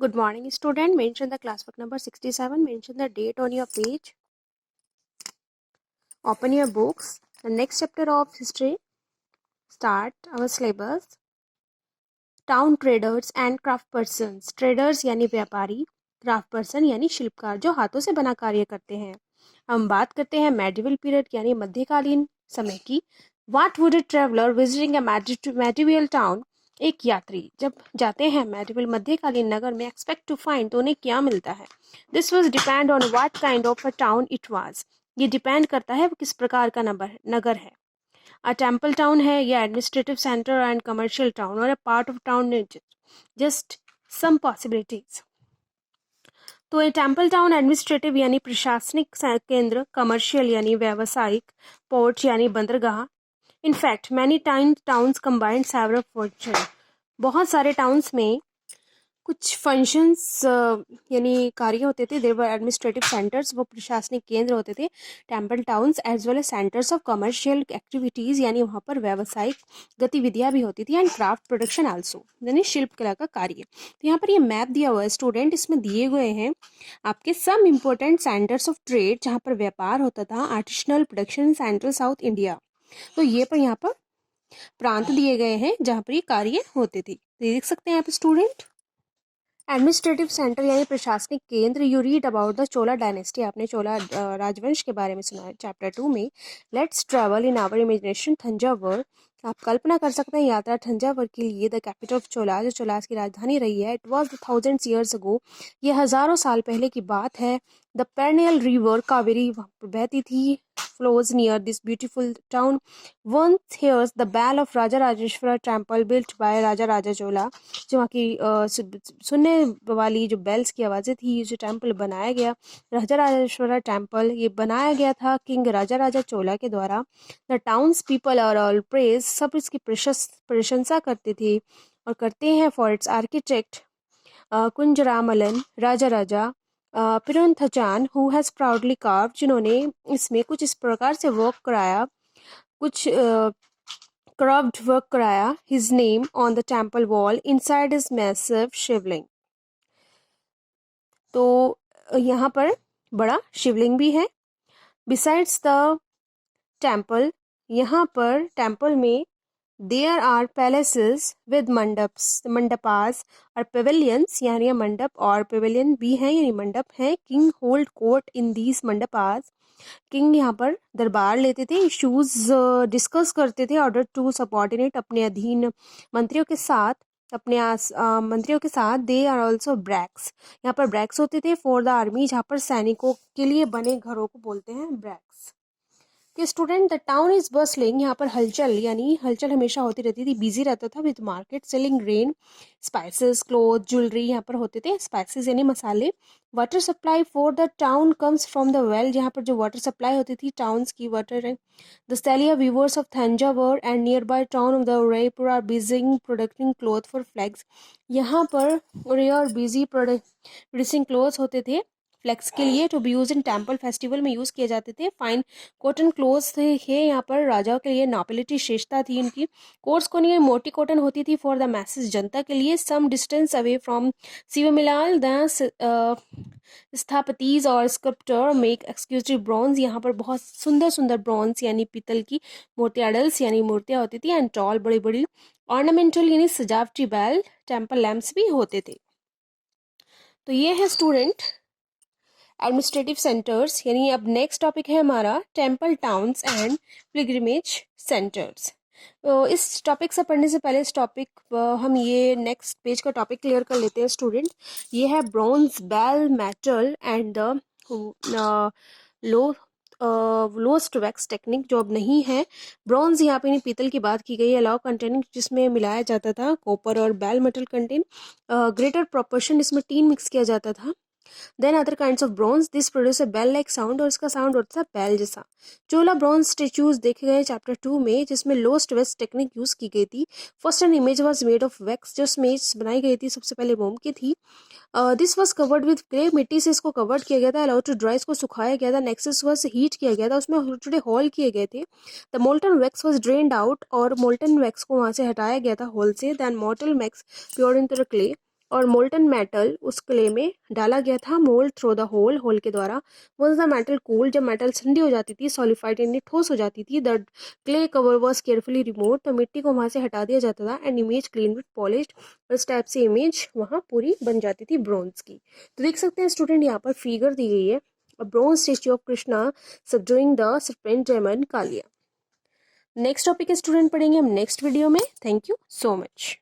Good morning, student. Mention the class book number 67. Mention the date on your page. Open your books. The next chapter of history. Start our syllabus. Town traders and craft persons. Traders यानी व्यापारी, craft person यानी शिल्पकार जो हाथों से बना कार्य करते हैं. हम बात करते हैं मेडिवल पीरियड यानी मध्यकालीन समय की. What would a traveler visiting a medieval town, एक यात्री जब जाते हैं मेडिवल मध्यकालीन नगर में एक्सपेक्ट टू फाइंड तो उन्हें क्या मिलता है. This was depend on what kind of a town it was. ये डिपेंड करता है वो किस प्रकार का नगर है. अ टेम्पल टाउन है या administrative centre and commercial town और a part of town. Just some possibilities. तो ए टेम्पल टाउन एडमिनिस्ट्रेटिव यानी प्रशासनिक केंद्र, कमर्शियल यानी व्यावसायिक, पोर्ट यानी बंदरगाह. In fact many towns combined several function. बहुत सारे टाउन्स में कुछ फंक्शंस यानी कार्य होते थे. देयर वर एडमिनिस्ट्रेटिव सेंटर्स, वो प्रशासनिक केंद्र होते थे. Temple towns as well as centres of commercial activities यानी वहाँ पर व्यावसायिक गतिविधियाँ भी होती थी. एंड क्राफ्ट प्रोडक्शन आल्सो यानी शिल्पकला का कार्य. तो यहाँ पर ये मैप दिया हुआ है स्टूडेंट. इसमें दिए गए हैं आपके some important centres of trade जहाँ पर व्यापार होता था. Artisanal production central south India. तो ये पर यहाँ पर प्रांत दिए गए हैं जहाँ पर ये कार्य होते थे. तो देख सकते हैं यहाँ पर स्टूडेंट. एडमिनिस्ट्रेटिव सेंटर यानी प्रशासनिक केंद्र. You read about the Chola dynasty. आपने चोला राजवंश के बारे में सुना है चैप्टर 2 में. Let's travel in our imagination Thanjavur. आप कल्पना कर सकते हैं यात्रा थंजावुर के लिए. द कैपिटल ऑफ चोला, जो चोलास की राजधानी रही है. It was the thousands years ago. ये हजारों साल पहले की बात है. द पेरनियल रिवर कावेरी बहती थी. flows near this beautiful town. Once hears the bell of Raja Rajeshwara temple built by Raja Raja Chola. जो वहाँ की सुनने वाली जो बेल्स की आवाज़ें थी, ये जो टेम्पल बनाया गया राजा राजेश्वरा टेम्पल, ये बनाया गया था किंग राजा राजा चोला के द्वारा. The towns people are all praise. सब इसकी प्रशंसा करते थे और करते हैं for its architect Kunjaramallan Raja Raja Perunthachan who has proudly carve, जिन्होंने इसमें कुछ इस प्रकार से वर्क कराया, कुछ carved work कराया. his name on the temple wall inside his massive शिवलिंग. तो यहाँ पर बड़ा शिवलिंग भी है. besides the temple, यहाँ पर टेम्पल में there are palaces with mandapas और pavilions यानी मंडप और pavilion भी हैं यानी मंडप हैं. king hold court in these mandapas. King यहाँ पर दरबार लेते थे. इश्यूज डिस्कस करते थे. ऑर्डर टू सबॉर्डिनेट, अपने अधीन मंत्रियों के साथ, अपने मंत्रियों के साथ. They are also bricks. यहाँ पर ब्रैक्स होते थे फॉर द आर्मी, जहाँ पर सैनिकों के लिए बने घरों को बोलते हैं ब्रैक्स. कि student the town is bustling. यहाँ पर हलचल यानी हलचल हमेशा होती रहती थी. बिजी रहता था with market selling grain, spices, cloth, jewellery यहाँ पर होते थे. स्पाइसेस यानी मसाले. Water supply for the town comes from the well. यहाँ पर जो वाटर सप्लाई होती थी टाउन्स की वाटर है. द स्टेलिया weavers of Thanjavur and nearby town of the Udaipur are busy producting cloth for flags. यहाँ पर और बिजी प्रोड्यूसिंग क्लोथ होते थे फ्लैक्स के लिए. To be use in temple festival में यूज़ किए जाते थे. फाइन कॉटन क्लोथ्स थे यहाँ पर राजाओं के लिए. नॉबिलिटी श्रेष्ठता थी उनकी. कोर्स को नहीं मोटी कॉटन होती थी फॉर द मैसेज जनता के लिए. Some distance away from Swamimalai the sthapatis और स्कल्प्टर मेक एक्सक्यूजिव ब्रॉन्ज. यहाँ पर बहुत सुंदर सुंदर ब्रॉन्ज यानी पीतल की मूर्तियाडल्स यानी मूर्तियाँ होती थी. एंड टॉल बड़ी बड़ी ऑर्नामेंटल यानी सजावटी बैल टेम्पल लैम्प्स भी होते थे. तो ये है स्टूडेंट एडमिनिस्ट्रेटिव सेंटर्स. यानी अब नेक्स्ट टॉपिक है हमारा temple towns and pilgrimage centres. इस टॉपिक से पढ़ने से पहले इस टॉपिक हम ये नेक्स्ट पेज का टॉपिक क्लियर कर लेते हैं स्टूडेंट. ये है bronze, bell, metal and the lost wax technique जो अब नहीं है. ब्रॉन्ज यहाँ पे पीतल की बात की गई है. लॉ कंटेनिंग जिसमें मिलाया जाता था कॉपर और bell metal contain. Greater proportion इसमें टीन मिक्स किया जाता था. Then other kinds of bronze. This produce a bell like sound और इसका साउंड होता था बेल जैसा. चोला ब्रॉन्ज स्टेच्यूज देखे गए चैप्टर 2 में जिसमें लोस्ट वेस्ट टेक्निक यूज की गई थी. First an image was made of wax. जो इमेज बनाई गई थी सबसे पहले मोम की थी. This was covered with clay. मिट्टी से इसको कवर्ड किया गया था. अलाउड टू ड्राई, इसको सुखाया गया था. नेक्स्ट वाज हीट किया गया था. उसमें छोटे छोटे होल किए गए थे. The molten wax was drained out और मोल्टन वैक्स को वहां से हटाया गया था होल से. Then molten wax poured into the clay. और मोल्टन मेटल उस क्ले में डाला गया था, मोल्ड थ्रू द होल के द्वारा। वंस द मेटल कूल, जब मेटल ठंडी हो जाती थी, सॉलिफाइड यानी ठोस हो जाती थी, the clay cover was carefully remove, तो मिट्टी को वहां से हटा दिया जाता था, and image clean with polished, इस टाइप से इमेज वहां पूरी बन जाती थी ब्रोंज की। तो देख सकते हैं स्टूडेंट, यहाँ पर फिगर दी गई है, a bronze statue of Krishna subduing the serpent demon Kaliya. Next topic student पढ़ेंगे हम नेक्स्ट वीडियो में। Thank you so much.